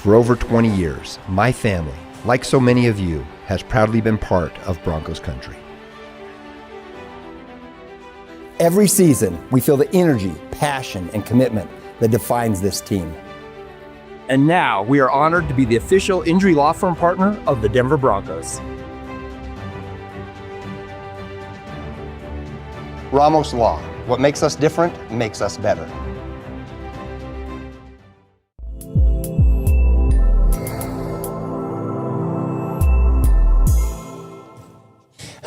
For over 20 years, my family, like so many of you, has proudly been part of Broncos country. Every season, we feel the energy, passion, and commitment that defines this team. And now we are honored to be the official injury law firm partner of the Denver Broncos. Ramos Law. What makes us different makes us better.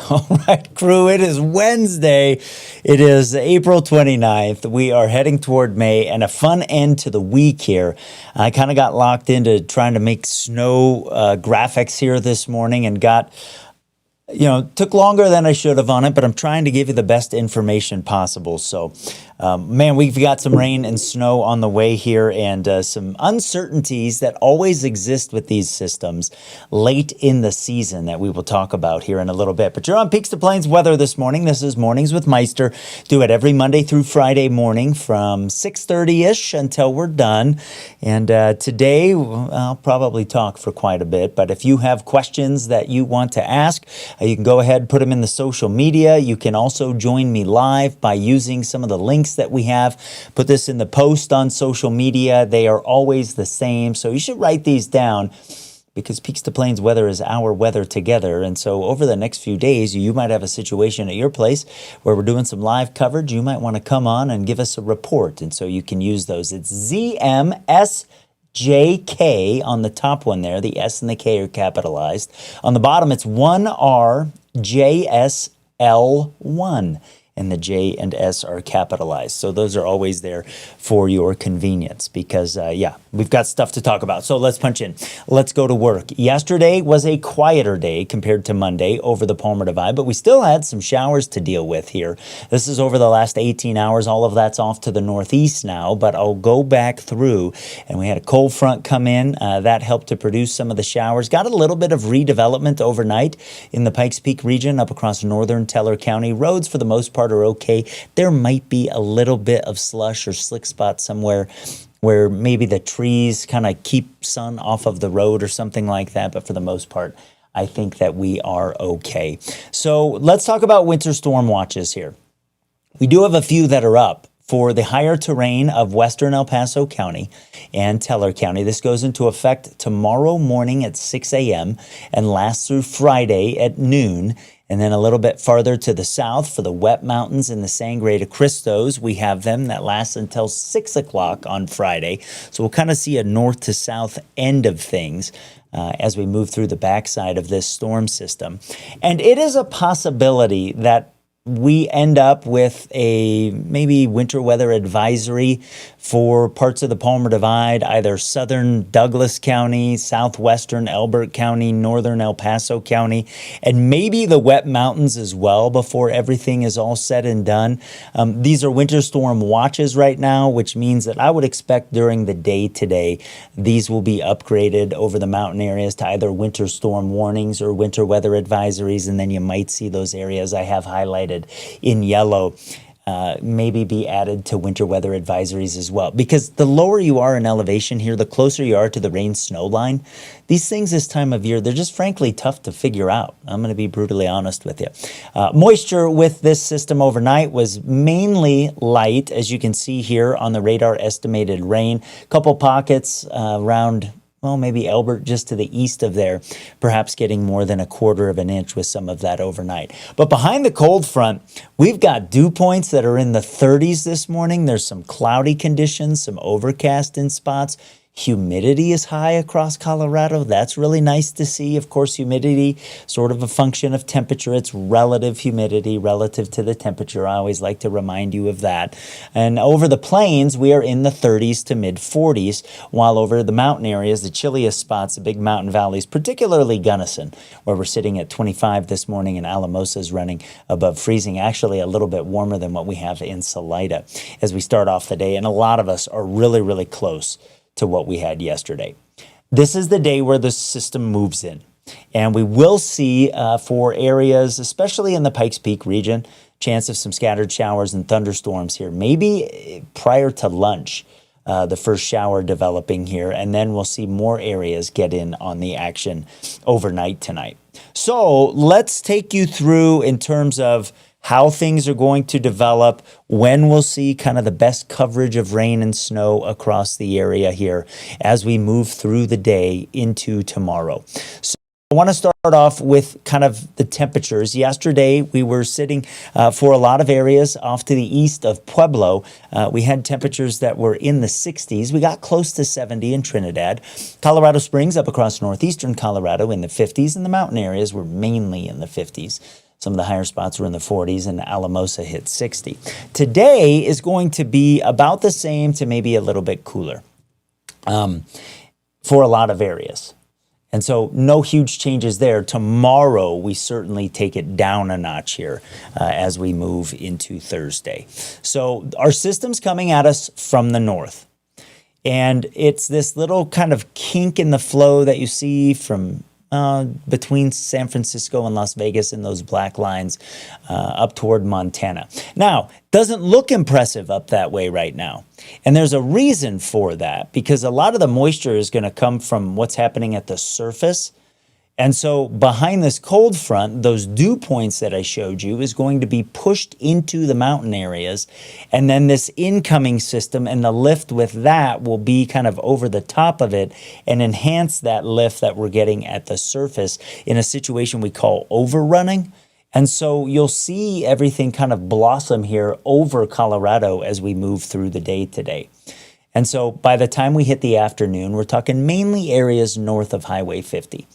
All right, crew, it is Wednesday. It is April 29th. We are heading toward May and a fun end to the week here. I kind of got locked into trying to make snow graphics here this morning and took longer than I should have on it, but I'm trying to give you the best information possible. So, man, we've got some rain and snow on the way here and some uncertainties that always exist with these systems late in the season that we will talk about here in a little bit. But you're on Peaks to Plains weather this morning. This is Mornings with Meister. Do it every Monday through Friday morning from 6:30-ish until we're done. And today, I'll probably talk for quite a bit. But if you have questions that you want to ask, you can go ahead and put them in the social media. You can also join me live by using some of the links that we have. Put this in the post on social media. They are always the same. So you should write these down because Peaks to Plains weather is our weather together. And so over the next few days, you might have a situation at your place where we're doing some live coverage. You might want to come on and give us a report. And so you can use those. It's zmSjK on the top one there. The S and the K are capitalized. On the bottom, it's 1RJSL1. And the J and S are capitalized. So those are always there for your convenience because, we've got stuff to talk about. So let's punch in. Let's go to work. Yesterday was a quieter day compared to Monday over the Palmer Divide, but we still had some showers to deal with here. This is over the last 18 hours. All of that's off to the northeast now, but I'll go back through. And we had a cold front come in. That helped to produce some of the showers. Got a little bit of redevelopment overnight in the Pikes Peak region up across northern Teller County. Roads, for the most part, are okay. There might be a little bit of slush or slick spot somewhere where maybe the trees kind of keep sun off of the road or something like that. But for the most part, I think that we are okay. So let's talk about winter storm watches here. We do have a few that are up for the higher terrain of western El Paso County and Teller County. This goes into effect tomorrow morning at 6 a.m. and lasts through Friday at noon. And then a little bit farther to the south for the Wet Mountains and the Sangre de Cristos, we have them that last until 6 o'clock on Friday. So we'll kind of see a north to south end of things as we move through the backside of this storm system. And it is a possibility that we end up with a maybe winter weather advisory for parts of the Palmer Divide, either southern Douglas County, southwestern Elbert County, northern El Paso County, and maybe the Wet Mountains as well before everything is all said and done. These are winter storm watches right now, which means that I would expect during the day today, these will be upgraded over the mountain areas to either winter storm warnings or winter weather advisories, and then you might see those areas I have highlighted in yellow maybe be added to winter weather advisories as well. Because the lower you are in elevation here, the closer you are to the rain-snow line, these things this time of year, they're just frankly tough to figure out. I'm going to be brutally honest with you. Moisture with this system overnight was mainly light, as you can see here on the radar estimated rain. A couple pockets around maybe Elbert just to the east of there, perhaps getting more than 1/4 of an inch with some of that overnight. But behind the cold front, we've got dew points that are in the 30s this morning. There's some cloudy conditions, some overcast in spots. Humidity is high across Colorado. That's really nice to see. Of course, humidity, sort of a function of temperature. It's relative humidity relative to the temperature. I always like to remind you of that. And over the plains, we are in the 30s to mid 40s, while over the mountain areas, the chilliest spots, the big mountain valleys, particularly Gunnison, where we're sitting at 25 this morning, and Alamosa is running above freezing, actually a little bit warmer than what we have in Salida as we start off the day. And a lot of us are really, really close to what we had yesterday. This is the day where the system moves in. And we will see for areas, especially in the Pikes Peak region, chance of some scattered showers and thunderstorms here, maybe prior to lunch. the first shower developing here, and then we'll see more areas get in on the action overnight tonight. So let's take you through in terms of how things are going to develop, when we'll see kind of the best coverage of rain and snow across the area here as we move through the day into tomorrow. So I want to start off with kind of the temperatures. Yesterday, we were sitting for a lot of areas off to the east of Pueblo. We had temperatures that were in the 60s. We got close to 70 in Trinidad. Colorado Springs up across northeastern Colorado in the 50s, and the mountain areas were mainly in the 50s. Some of the higher spots were in the 40s, and Alamosa hit 60. Today is going to be about the same to maybe a little bit cooler for a lot of areas. And so no huge changes there. Tomorrow, we certainly take it down a notch here as we move into Thursday. So our system's coming at us from the north. And it's this little kind of kink in the flow that you see from between San Francisco and Las Vegas in those black lines up toward Montana. Now, doesn't look impressive up that way right now. And there's a reason for that, because a lot of the moisture is going to come from what's happening at the surface. And so behind this cold front, those dew points that I showed you is going to be pushed into the mountain areas. And then this incoming system and the lift with that will be kind of over the top of it and enhance that lift that we're getting at the surface in a situation we call overrunning. And so you'll see everything kind of blossom here over Colorado as we move through the day today. And so by the time we hit the afternoon, we're talking mainly areas north of Highway 50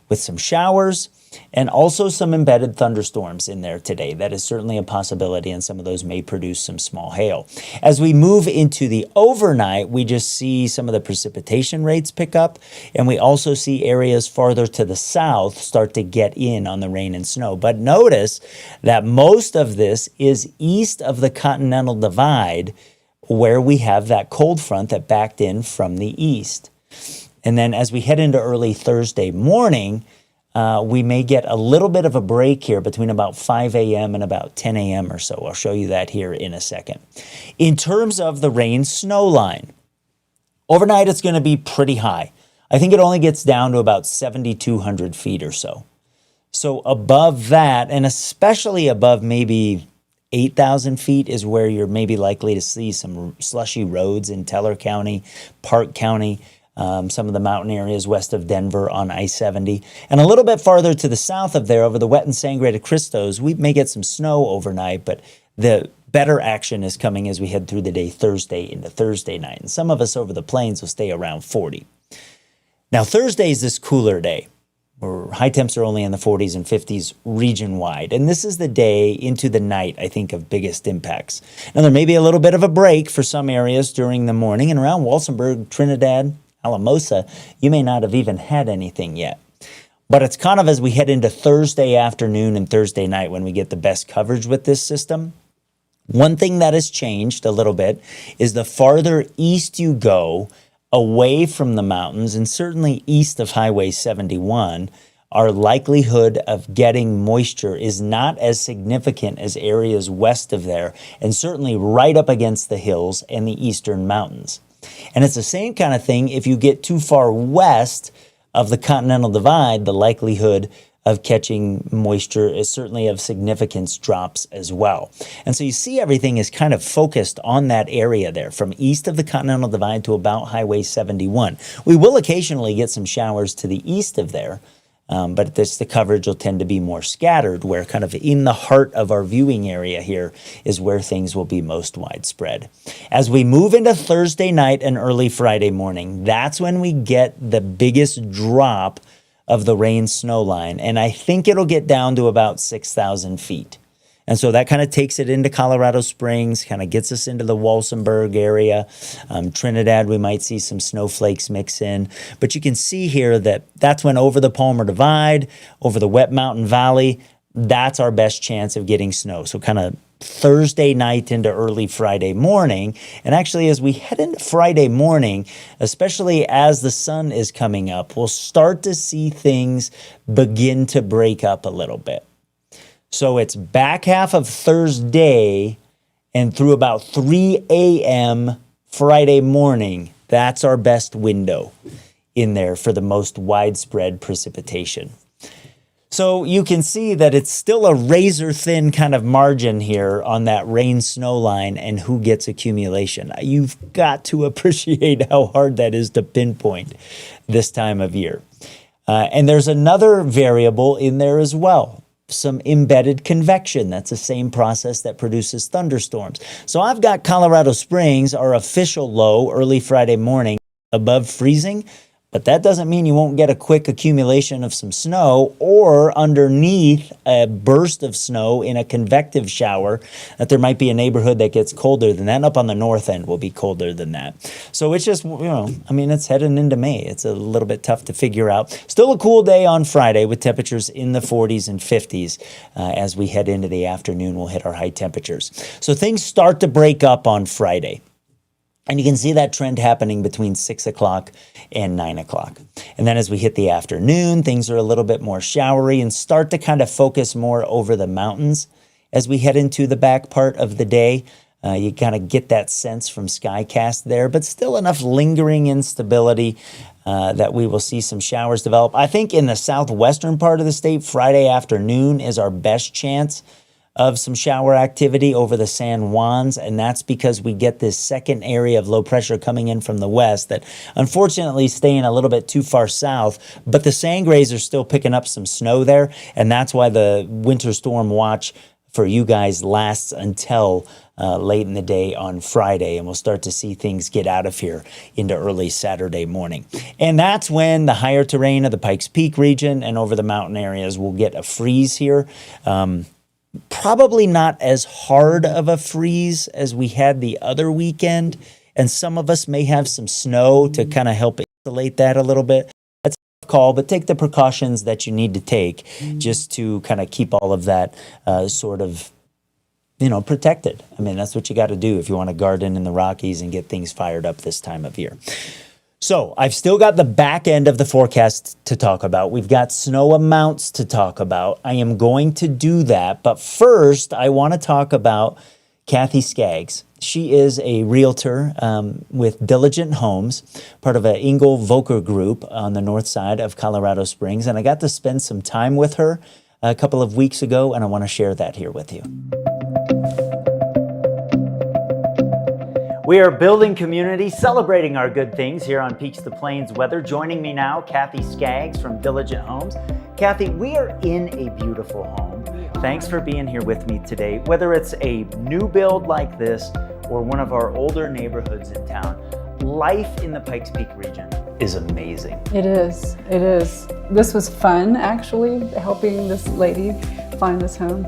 with some showers and also some embedded thunderstorms in there today. That is certainly a possibility, and some of those may produce some small hail. As we move into the overnight, we just see some of the precipitation rates pick up, and we also see areas farther to the south start to get in on the rain and snow. But notice that most of this is east of the Continental Divide, where we have that cold front that backed in from the east. And then as we head into early Thursday morning, we may get a little bit of a break here between about 5 a.m. and about 10 a.m. or so. I'll show you that here in a second. In terms of the rain-snow line, overnight it's going to be pretty high. I think it only gets down to about 7,200 feet or so. So above that, and especially above maybe 8,000 feet, is where you're maybe likely to see some slushy roads in Teller County, Park County, some of the mountain areas west of Denver on I-70. And a little bit farther to the south of there, over the wet and Sangre de Cristos, we may get some snow overnight, but the better action is coming as we head through the day Thursday into Thursday night. And some of us over the plains will stay around 40. Now, Thursday is this cooler day, where high temps are only in the 40s and 50s region-wide. And this is the day into the night, I think, of biggest impacts. Now, there may be a little bit of a break for some areas during the morning, and around Walsenburg, Trinidad, Alamosa, you may not have even had anything yet. But it's kind of as we head into Thursday afternoon and Thursday night when we get the best coverage with this system. One thing that has changed a little bit is the farther east you go, away from the mountains, and certainly east of Highway 71, our likelihood of getting moisture is not as significant as areas west of there, and certainly right up against the hills and the eastern mountains. And it's the same kind of thing if you get too far west of the Continental Divide. The likelihood of catching moisture is certainly of significance drops as well. And so you see everything is kind of focused on that area there, from east of the Continental Divide to about Highway 71. We will occasionally get some showers to the east of there, but the coverage will tend to be more scattered, where kind of in the heart of our viewing area here is where things will be most widespread. As we move into Thursday night and early Friday morning, that's when we get the biggest drop of the rain-snow line, and I think it'll get down to about 6,000 feet. And so that kind of takes it into Colorado Springs, kind of gets us into the Walsenburg area. Trinidad, we might see some snowflakes mix in. But you can see here that that's when over the Palmer Divide, over the Wet Mountain Valley, that's our best chance of getting snow. So kind of Thursday night into early Friday morning. And actually, as we head into Friday morning, especially as the sun is coming up, we'll start to see things begin to break up a little bit. So it's back half of Thursday and through about 3 a.m. Friday morning, that's our best window in there for the most widespread precipitation. So you can see that it's still a razor thin kind of margin here on that rain snow line and who gets accumulation. You've got to appreciate how hard that is to pinpoint this time of year. And there's another variable in there as well, some embedded convection. That's the same process that produces thunderstorms. So I've got Colorado Springs, our official low, early Friday morning, above freezing. But that doesn't mean you won't get a quick accumulation of some snow or underneath a burst of snow in a convective shower, that there might be a neighborhood that gets colder than that. And up on the north end will be colder than that. So it's just, it's heading into May. It's a little bit tough to figure out. Still a cool day on Friday with temperatures in the 40s and 50s. As we head into the afternoon, we'll hit our high temperatures. So things start to break up on Friday. And you can see that trend happening between 6 o'clock and 9 o'clock. And then as we hit the afternoon, things are a little bit more showery and start to kind of focus more over the mountains as we head into the back part of the day. You kind of get that sense from SkyCast there, but still enough lingering instability that we will see some showers develop. I think in the southwestern part of the state, Friday afternoon is our best chance of some shower activity over the San Juans, and that's because we get this second area of low pressure coming in from the west that unfortunately is staying a little bit too far south, but the Sangres are still picking up some snow there, and that's why the winter storm watch for you guys lasts until late in the day on Friday, and we'll start to see things get out of here into early Saturday morning. And that's when the higher terrain of the Pikes Peak region and over the mountain areas will get a freeze here. Probably not as hard of a freeze as we had the other weekend, and some of us may have some snow to kind of help insulate that a little bit. That's a tough call, but take the precautions that you need to take just to kind of keep all of that protected. I mean, that's what you got to do if you want to garden in the Rockies and get things fired up this time of year. So I've still got the back end of the forecast to talk about. We've got snow amounts to talk about. I am going to do that. But first, I want to talk about Kathy Skaggs. She is a realtor with Diligent Homes, part of an Engel Volker group on the north side of Colorado Springs. And I got to spend some time with her a couple of weeks ago, and I want to share that here with you. We are building community, celebrating our good things here on Peaks to Plains Weather. Joining me now, Kathy Skaggs from Diligent Homes. Kathy, we are in a beautiful home. Thanks for being here with me today. Whether it's a new build like this or one of our older neighborhoods in town, life in the Pikes Peak region is amazing. It is. It is. This was fun, actually, helping this lady find this home.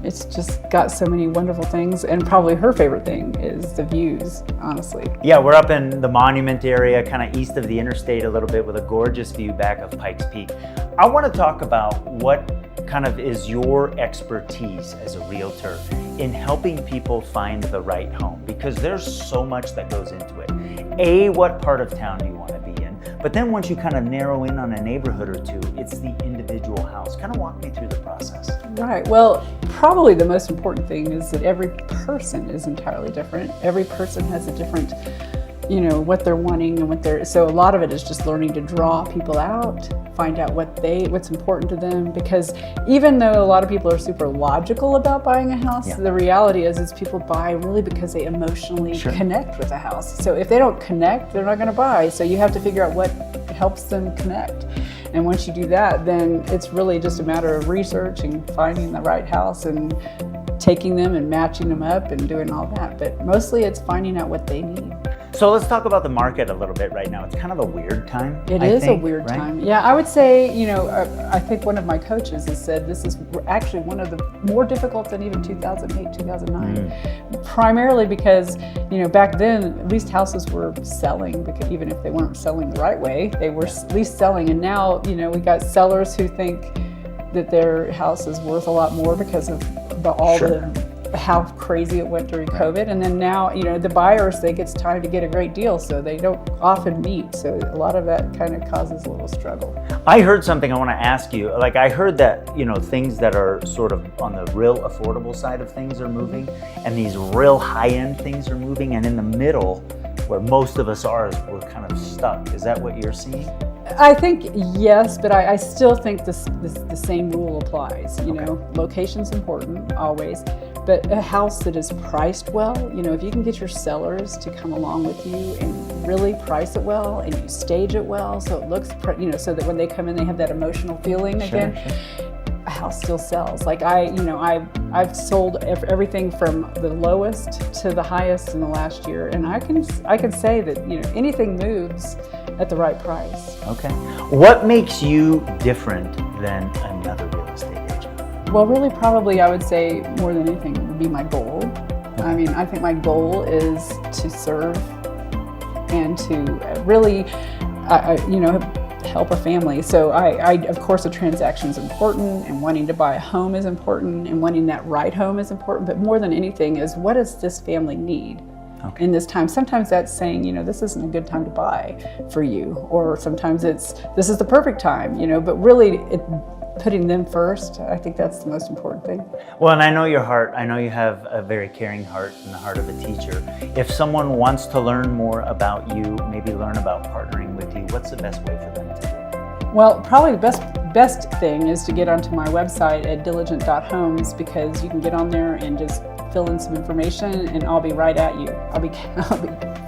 It's just got so many wonderful things, and probably her favorite thing is the views, honestly. Yeah, we're up in the Monument area, kind of east of the interstate a little bit, with a gorgeous view back of Pikes Peak. I want to talk about what kind of is your expertise as a realtor in helping people find the right home, because there's so much that goes into it. A, what part of town do you want to be in? But then once you kind of narrow in on a neighborhood or two, it's the individual house. Kind of walk me through the process. Right. Well, probably the most important thing is that every person is entirely different. Every person has a different, what they're wanting and so a lot of it is just learning to draw people out, find out what's important to them, because even though a lot of people are super logical about buying a house, the reality is people buy really because they emotionally connect with a house. So if they don't connect, they're not going to buy. So you have to figure out what helps them connect. And once you do that, then it's really just a matter of research and finding the right house and taking them and matching them up and doing all that. But mostly it's finding out what they need. So let's talk about the market a little bit right now. It's kind of a weird time. It is a weird time. Yeah, I would say, I think one of my coaches has said this is actually one of the more difficult than even 2008, 2009. Primarily because, back then, at least houses were selling, because even if they weren't selling the right way, they were at least selling. And now, we got sellers who think that their house is worth a lot more because of all the how crazy it went during COVID. And then now, the buyers think it's time to get a great deal, so they don't often meet. So a lot of that kind of causes a little struggle. I heard something I want to ask you. Like, I heard that, things that are sort of on the real affordable side of things are moving, and these real high-end things are moving, and in the middle, where most of us are, we're kind of stuck. Is that what you're seeing? I think yes, but I still think the same rule applies. Location's important always, but a house that is priced well, if you can get your sellers to come along with you and really price it well, and you stage it well, so it looks, so that when they come in, they have that emotional feeling again. Sure. A house still sells. Like I've sold everything from the lowest to the highest in the last year, and I can say that anything moves at the right price. Okay. What makes you different than another real estate agent? Well, really, probably I would say more than anything would be my goal. Okay. I mean, I think my goal is to serve and to really, help a family. So I of course, a transaction is important, and wanting to buy a home is important, and wanting that right home is important. But more than anything is, what does this family need? Okay. In this time? Sometimes that's saying, this isn't a good time to buy for you, or sometimes it's, this is the perfect time, but really putting them first, I think that's the most important thing. Well, and I know your heart. I know you have a very caring heart and the heart of a teacher. If someone wants to learn more about you, maybe learn about partnering with you, what's the best way for them to do it? Well, probably the best thing is to get onto my website at diligent.homes, because you can get on there and just fill in some information, and I'll be right at you. I'll be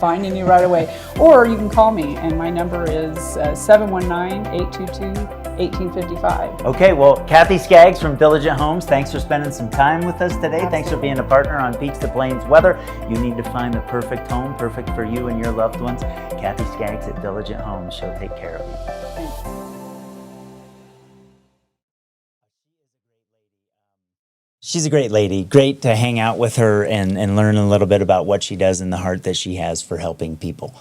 finding you right away. Or you can call me, and my number is 719-822-1855. Okay, well, Kathy Skaggs from Diligent Homes, thanks for spending some time with us today. Absolutely. Thanks for being a partner on Peaks to Plains Weather. You need to find the perfect home, perfect for you and your loved ones. Kathy Skaggs at Diligent Homes. She'll take care of you. Thanks. She's a great lady. Great to hang out with her and learn a little bit about what she does and the heart that she has for helping people.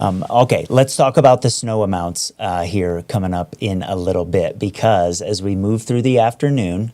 Okay, let's talk about the snow amounts here coming up in a little bit, because as we move through the afternoon,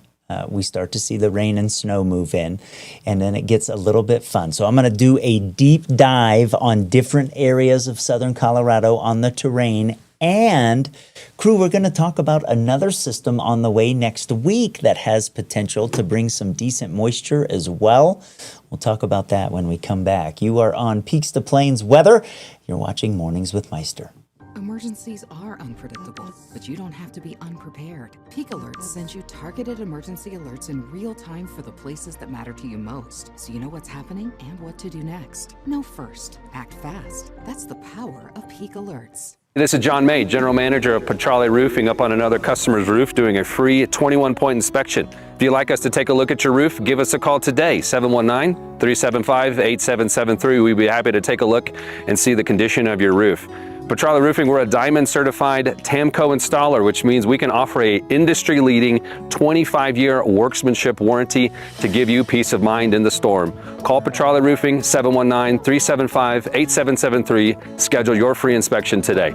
we start to see the rain and snow move in, and then it gets a little bit fun. So I'm going to do a deep dive on different areas of southern Colorado on the terrain. And crew, we're going to talk about another system on the way next week that has potential to bring some decent moisture as well. We'll talk about that when we come back. You are on Peaks to Plains Weather. You're watching Mornings with Meister. Emergencies are unpredictable, but you don't have to be unprepared. Peak Alerts sends you targeted emergency alerts in real time for the places that matter to you most, so you know what's happening and what to do next. Know first, act fast. That's the power of Peak Alerts. This is John May, General Manager of Petrale Roofing, up on another customer's roof doing a free 21-point inspection. If you'd like us to take a look at your roof, give us a call today, 719-375-8773. We'd be happy to take a look and see the condition of your roof. Petrale Roofing, we're a Diamond certified TAMCO installer, which means we can offer a industry-leading 25-year workmanship warranty to give you peace of mind in the storm. Call Petrale Roofing, 719-375-8773. Schedule your free inspection today.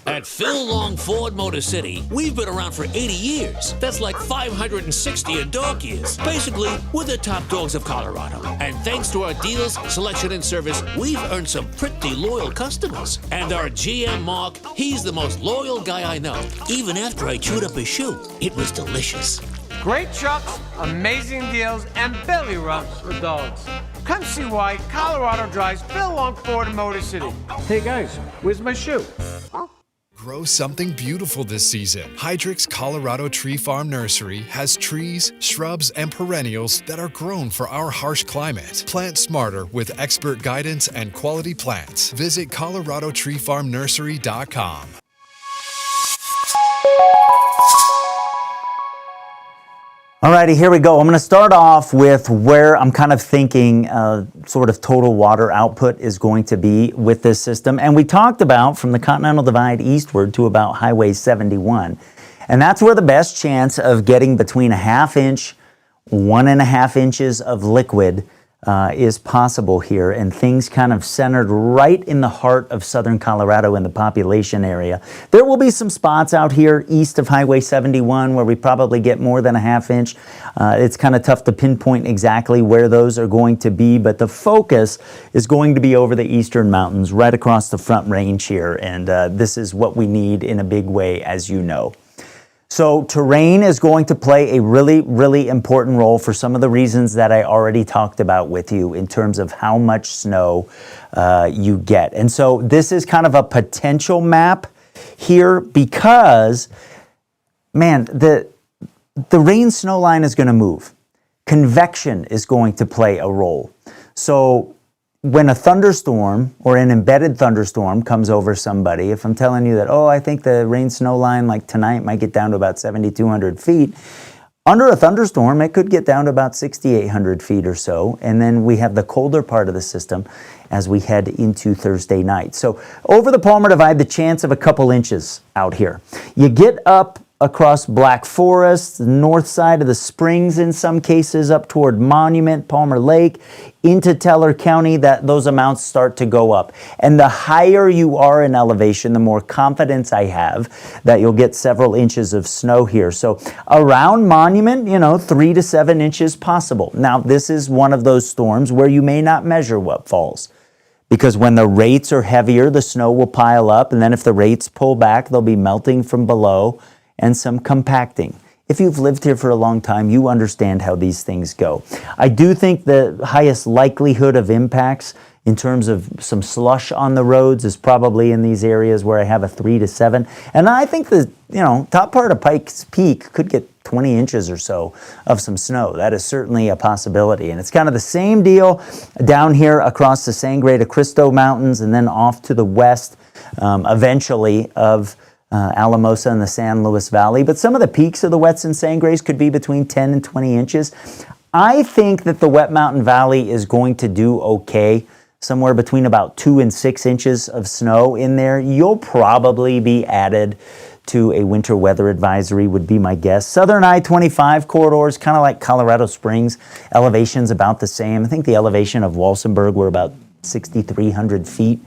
At Phil Long Ford Motor City, we've been around for 80 years. That's like 560 dog years. Basically, we're the top dogs of Colorado. And thanks to our deals, selection, and service, we've earned some pretty loyal customers. And our GM Mark, he's the most loyal guy I know. Even after I chewed up his shoe, it was delicious. Great trucks, amazing deals, and belly rubs for dogs. Come see why Colorado drives Phil Long Ford in Motor City. Hey guys, where's my shoe? Grow something beautiful this season. Hydrix Colorado Tree Farm Nursery has trees, shrubs, and perennials that are grown for our harsh climate. Plant smarter with expert guidance and quality plants. Visit coloradotreefarmnursery.com. Alrighty, here we go. I'm going to start off with where I'm kind of thinking sort of total water output is going to be with this system. And we talked about from the Continental Divide eastward to about Highway 71. And that's where the best chance of getting between a 1.5 inch, 1.5 inches of liquid is possible here, and things kind of centered right in the heart of southern Colorado in the population area. There will be some spots out here east of Highway 71 where we probably get more than a half inch. It's kind of tough to pinpoint exactly where those are going to be, but the focus is going to be over the eastern mountains right across the Front Range here, and this is what we need in a big way, as you know. So terrain is going to play a really, really important role for some of the reasons that I already talked about with you in terms of how much snow you get. And so this is kind of a potential map here because, man, the rain-snow line is going to move. Convection is going to play a role. So when a thunderstorm or an embedded thunderstorm comes over somebody, if I'm telling you that, oh, I think the rain-snow line like tonight might get down to about 7,200 feet, under a thunderstorm, it could get down to about 6,800 feet or so. And then we have the colder part of the system as we head into Thursday night. So over the Palmer Divide, the chance of a couple inches out here. You get up across Black Forest, the north side of the Springs in some cases, up toward Monument, Palmer Lake, into Teller County, those amounts start to go up. And the higher you are in elevation, the more confidence I have that you'll get several inches of snow here. So around Monument, 3 to 7 inches possible. Now, this is one of those storms where you may not measure what falls, because when the rates are heavier, the snow will pile up, and then if the rates pull back, they'll be melting from below and some compacting. If you've lived here for a long time, you understand how these things go. I do think the highest likelihood of impacts in terms of some slush on the roads is probably in these areas where I have a 3 to 7. And I think the top part of Pikes Peak could get 20 inches or so of some snow. That is certainly a possibility. And it's kind of the same deal down here across the Sangre de Cristo Mountains and then off to the west eventually of Alamosa and the San Luis Valley, but some of the peaks of the Wets and Sangres could be between 10 and 20 inches. I think that the Wet Mountain Valley is going to do okay, somewhere between about 2 and 6 inches of snow in there. You'll probably be added to a winter weather advisory would be my guess. Southern I-25 corridors, kind of like Colorado Springs, elevation's about the same. I think the elevation of Walsenburg were about 6,300 feet.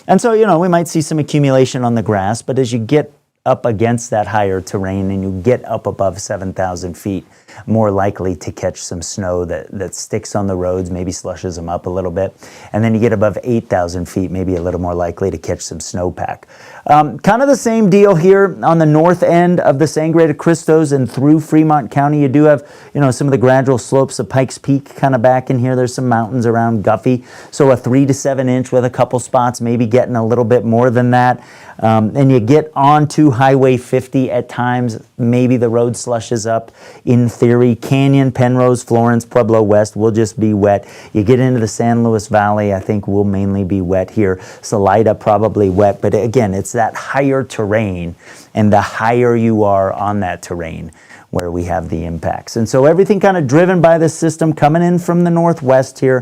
And so, we might see some accumulation on the grass, but as you get up against that higher terrain and you get up above 7,000 feet, more likely to catch some snow that sticks on the roads, maybe slushes them up a little bit. And then you get above 8,000 feet, maybe a little more likely to catch some snowpack. Kind of the same deal here on the north end of the Sangre de Cristos and through Fremont County. You do have, some of the gradual slopes of Pikes Peak kind of back in here. There's some mountains around Guffey. So a 3 to 7 inch with a couple spots, maybe getting a little bit more than that. And you get onto Highway 50 at times. Maybe the road slushes up. In theory, Canyon, Penrose, Florence, Pueblo West will just be wet. You get into the San Luis Valley, I think will mainly be wet here. Salida probably wet, but again, it's that higher terrain, and the higher you are on that terrain where we have the impacts. And so everything kind of driven by this system coming in from the northwest here.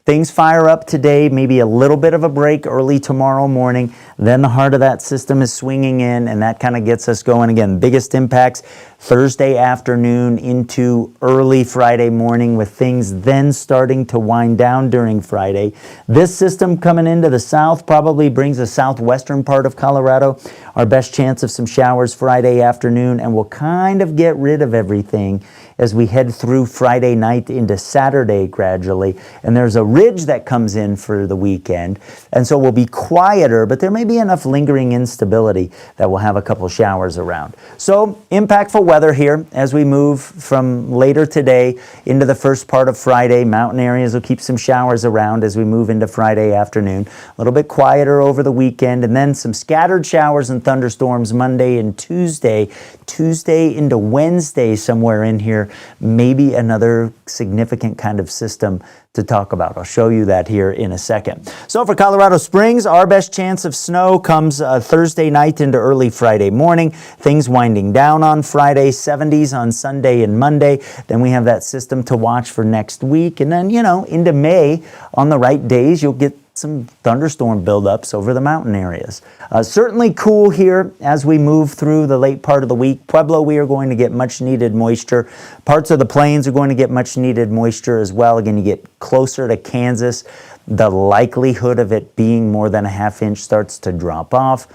Things fire up today, maybe a little bit of a break early tomorrow morning. Then the heart of that system is swinging in, and that kind of gets us going. Again, biggest impacts Thursday afternoon into early Friday morning, with things then starting to wind down during Friday. This system coming into the south probably brings the southwestern part of Colorado our best chance of some showers Friday afternoon, and we'll kind of get rid of everything as we head through Friday night into Saturday gradually. And there's a ridge that comes in for the weekend, and so we'll be quieter, but there may be enough lingering instability that we'll have a couple showers around. So impactful weather here as we move from later today into the first part of Friday. Mountain areas will keep some showers around as we move into Friday afternoon. A little bit quieter over the weekend, and then some scattered showers and thunderstorms Monday and Tuesday. Tuesday into Wednesday somewhere in here, maybe another significant kind of system to talk about. I'll show you that here in a second. So for Colorado Springs, our best chance of snow comes Thursday night into early Friday morning. Things winding down on Friday, 70s on Sunday and Monday. Then we have that system to watch for next week. And then, into May, on the right days, you'll get some thunderstorm buildups over the mountain areas. Certainly cool here as we move through the late part of the week. Pueblo, we are going to get much needed moisture. Parts of the plains are going to get much needed moisture as well. Again, you get closer to Kansas, the likelihood of it being more than a ½ inch starts to drop off.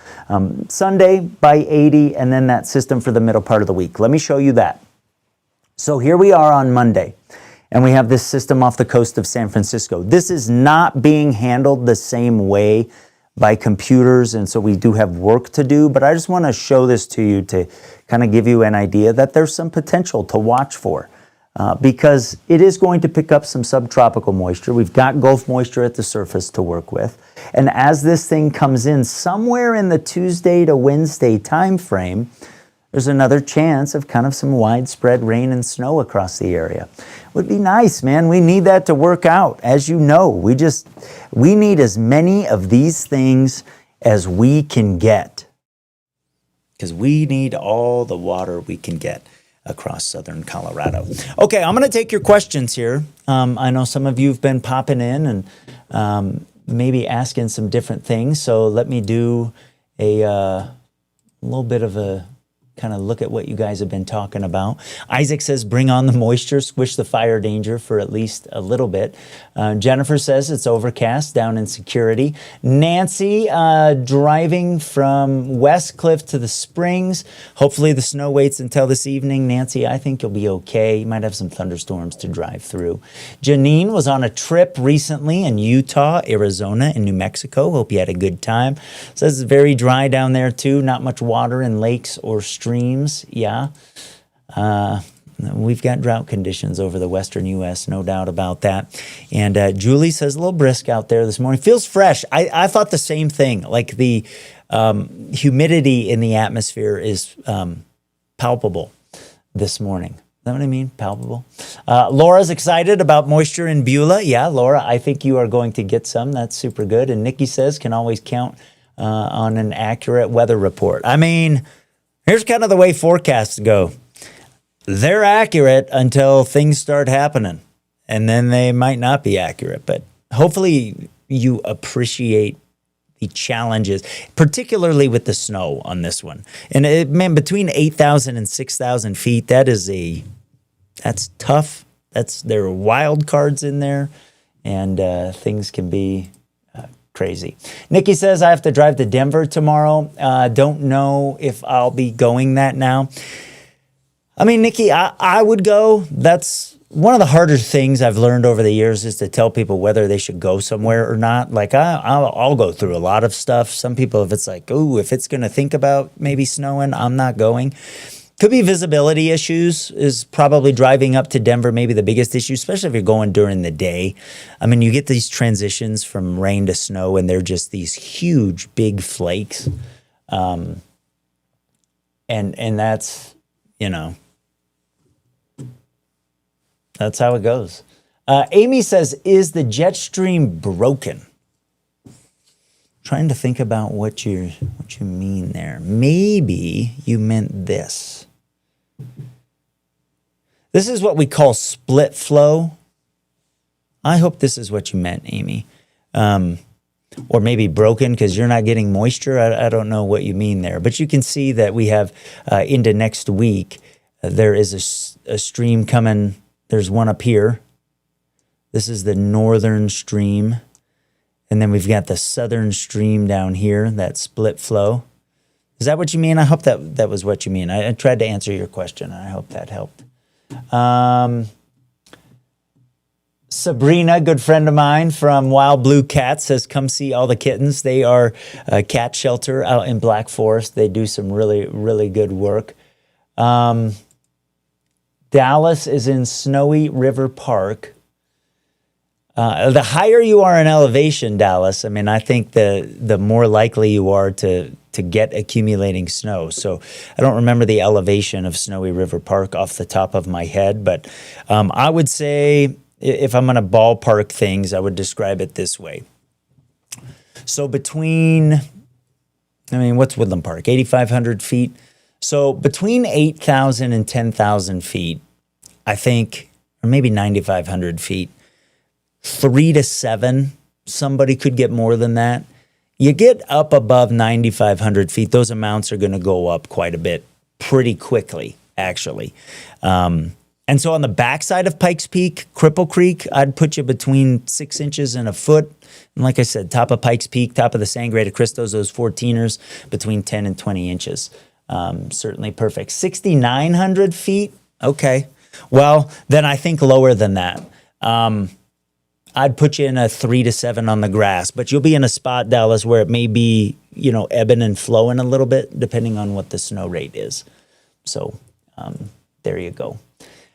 Sunday by 80, and then that system for the middle part of the week. Let me show you that. So here we are on Monday, and we have this system off the coast of San Francisco. This is not being handled the same way by computers, and so we do have work to do, but I just want to show this to you to kind of give you an idea that there's some potential to watch for. Because it is going to pick up some subtropical moisture. We've got Gulf moisture at the surface to work with. And as this thing comes in somewhere in the Tuesday to Wednesday time frame, there's another chance of kind of some widespread rain and snow across the area. Would be nice, man. We need that to work out. As you know, we need as many of these things as we can get. Because we need all the water we can get across southern Colorado. Okay, I'm going to take your questions here. I know some of you have been popping in and maybe asking some different things. So let me do a little bit of a kind of look at what you guys have been talking about. Isaac says, bring on the moisture, squish the fire danger for at least a little bit. Jennifer says it's overcast down in Security. Nancy, driving from West Cliff to the Springs. Hopefully the snow waits until this evening. Nancy, I think you'll be okay. You might have some thunderstorms to drive through. Janine was on a trip recently in Utah, Arizona, and New Mexico. Hope you had a good time. Says it's very dry down there too. Not much water in lakes or streams. Yeah. We've got drought conditions over the western U.S., no doubt about that. And Julie says a little brisk out there this morning. Feels fresh. I thought the same thing. Like the humidity in the atmosphere is palpable this morning. Is that what I mean? Palpable. Laura's excited about moisture in Beulah. Yeah, Laura, I think you are going to get some. That's super good. And Nikki says can always count on an accurate weather report. I mean, here's kind of the way forecasts go. They're accurate until things start happening, and then they might not be accurate. But hopefully you appreciate the challenges, particularly with the snow on this one. And man, between 8,000 and 6,000 feet, that's tough. There are wild cards in there, and things can be crazy. Nikki says I have to drive to Denver tomorrow. Don't know if I'll be going that now. I mean, Nikki, I would go. That's one of the harder things I've learned over the years is to tell people whether they should go somewhere or not. Like I'll go through a lot of stuff. Some people, if it's like, oh, if it's going to think about maybe snowing, I'm not going. Could be visibility issues is probably driving up to Denver, maybe the biggest issue, especially if you're going during the day. I mean, you get these transitions from rain to snow, and they're just these huge, big flakes. And that's, that's how it goes. Amy says, is the jet stream broken? Trying to think about what you mean there. Maybe you meant this. This is what we call split flow. I hope this is what you meant, Amy. Or maybe broken because you're not getting moisture. I don't know what you mean there. But you can see that we have into next week, there is a stream coming. There's one up here. This is the northern stream. And then we've got the southern stream down here, that split flow. Is that what you mean? I hope that was what you mean. I tried to answer your question. I hope that helped. Sabrina, good friend of mine from Wild Blue Cats, says, come see all the kittens. They are a cat shelter out in Black Forest. They do some really, really good work. Dallas is in Snowy River Park. The higher you are in elevation, Dallas, I mean, I think the more likely you are to get accumulating snow. So I don't remember the elevation of Snowy River Park off the top of my head, but I would say if I'm going to ballpark things, I would describe it this way. So what's Woodland Park? 8,500 feet. So between 8,000 and 10,000 feet, I think, or maybe 9,500 feet, 3 to 7 somebody could get more than that. You get up above 9,500 feet, those amounts are going to go up quite a bit pretty quickly, actually. And so on the backside of Pikes Peak, Cripple Creek, I'd put you between 6 inches and a foot. And like I said, top of Pikes Peak, top of the Sangre de Cristos, those 14ers, between 10 and 20 inches. Certainly perfect. 6,900 feet? Okay. Well, then I think lower than that. I'd put you in a 3 to 7 on the grass, but you'll be in a spot, Dallas, where it may be, ebbing and flowing a little bit, depending on what the snow rate is. So there you go.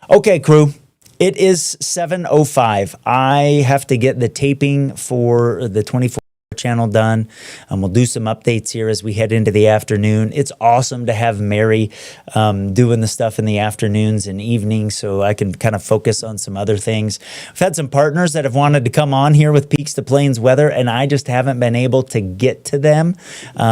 Okay, crew. It is 7:05. I have to get the taping for the 24 channel done. We'll do some updates here as we head into the afternoon. It's awesome to have Mary doing the stuff in the afternoons and evenings so I can kind of focus on some other things. I've had some partners that have wanted to come on here with Peaks to Plains weather, and I just haven't been able to get to them.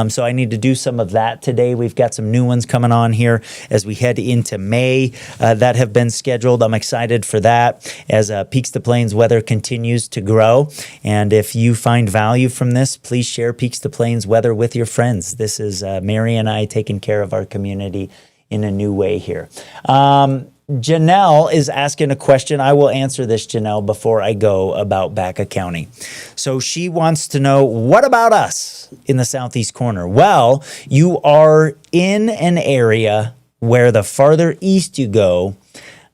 So I need to do some of that today. We've got some new ones coming on here as we head into May that have been scheduled. I'm excited for that as Peaks to Plains weather continues to grow. And if you find value from this, please share Peaks to Plains weather with your friends. This is Mary and I taking care of our community in a new way here. Janelle is asking a question. I will answer this, Janelle, before I go about Baca County. So she wants to know, what about us in the southeast corner? Well, you are in an area where the farther east you go,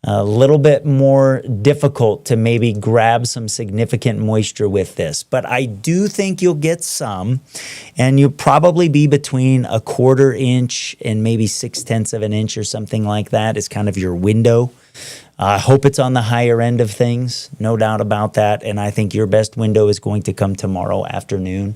a little bit more difficult to maybe grab some significant moisture with this. But I do think you'll get some, and you'll probably be between a 1/4 inch and maybe 6/10 of an inch or something like that is kind of your window. I hope it's on the higher end of things, no doubt about that. And I think your best window is going to come tomorrow afternoon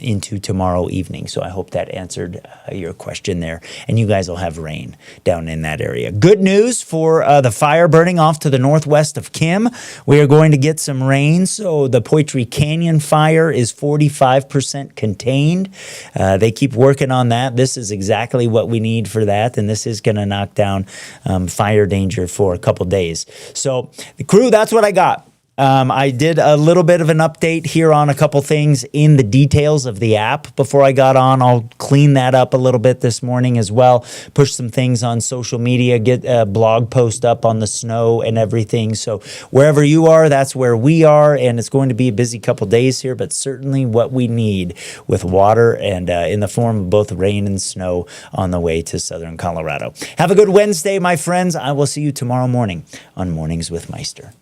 into tomorrow evening. So I hope that answered your question there. And you guys will have rain down in that area. Good news for the fire burning off to the northwest of Kim. We are going to get some rain. So the Poitras Canyon fire is 45% contained. They keep working on that. This is exactly what we need for that. And this is going to knock down fire danger for a couple days. So the crew, that's what I got. I did a little bit of an update here on a couple things in the details of the app before I got on. I'll clean that up a little bit this morning as well. Push some things on social media, get a blog post up on the snow and everything. So wherever you are, that's where we are. And it's going to be a busy couple days here, but certainly what we need with water and in the form of both rain and snow on the way to southern Colorado. Have a good Wednesday, my friends. I will see you tomorrow morning on Mornings with Meister.